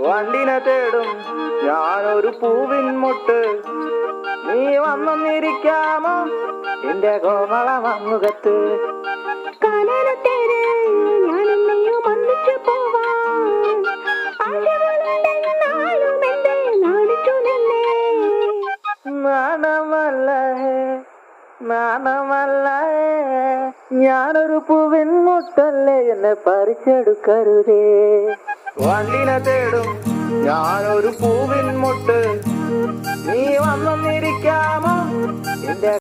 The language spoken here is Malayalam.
വണ്ടിനെ തേടും ഞാനൊരു പൂവിൻ മുട്ട്, നീ വന്നിരിക്കാമോ എന്റെ കോമള മുഖത്ത്. നാണമല്ല ഞാനൊരു പൂവിൻ മുട്ടല്ലേ, എന്നെ പറിച്ചെടുക്കരുതേ. വണ്ടിനെ തേടും ഞാനൊരു പൂവിൻ മുട്ട്, നീ വന്നിരിക്കാമോ എന്റെ